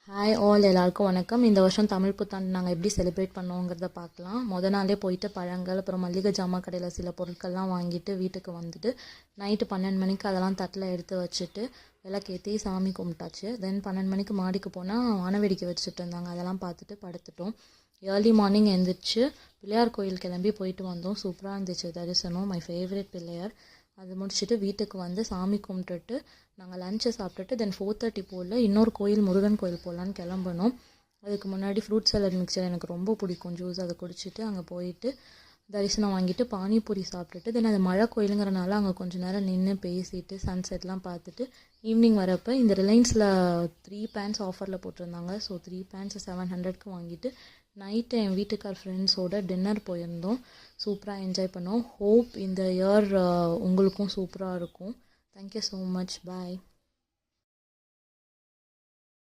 Hi all எல்லாருக்கும் வணக்கம். இந்த வருஷம் தமிழ் புத்தாண்டு நாங்கள் எப்படி செலிப்ரேட் பண்ணோங்கிறத பார்க்கலாம். நாளே போயிட்டு பழங்கள் அப்புறம் மல்லிகை ஜாமான் கடையில் சில பொருட்கள்லாம் வாங்கிட்டு வீட்டுக்கு வந்துட்டு நைட்டு 12 மணிக்கு அதெல்லாம் தட்டில் எடுத்து வச்சுட்டு விளக்கேற்றி சாமி கும்பிட்டாச்சு. தென் 12 மணிக்கு மாடிக்கு போனால் வானவேடிக்கை வச்சுட்டு இருந்தாங்க. அதெல்லாம் பார்த்துட்டு படுத்துட்டோம். ஏர்லி மார்னிங் எழுந்திரிச்சு பிள்ளையார் கோயில் கிளம்பி போயிட்டு வந்தோம். சூப்பராக இருந்துச்சு தரிசனம். My favourite Pillaiyar. அது முடிச்சுட்டு வீட்டுக்கு வந்து சாமி கும்பிட்டுட்டு நாங்கள் லஞ்சை சாப்பிட்டுட்டு தென் 4:30 போல் இன்னொரு கோயில் முருகன் கோயில் போகலான்னு கிளம்பணும். அதுக்கு முன்னாடி ஃப்ரூட் சாலட் மிக்சர் எனக்கு ரொம்ப பிடிக்கும், ஜூஸ் அதை குடிச்சிட்டு அங்கே போயிட்டு தரிசனம் வாங்கிட்டு பானிபூரி சாப்பிட்டுட்டு தென் அது மழை கோயிலுங்கிறனால அங்கே கொஞ்சம் நேரம் நின்று பேசிட்டு சன்செட்லாம் பார்த்துட்டு ஈவினிங் வரப்போ இந்த ரிலையன்ஸில் 3 பேண்ட்ஸ் ஆஃபரில் போட்டிருந்தாங்க. ஸோ 3 பேண்ட்ஸ் 700க்கு வாங்கிட்டு நைட்டு என் வீட்டுக்கார் ஃப்ரெண்ட்ஸோட டின்னர் போயிருந்தோம். சூப்பராக என்ஜாய் பண்ணோம். ஹோப் இந்த இயர் உங்களுக்கும் சூப்பராக இருக்கும். Thank you so much. பாய்.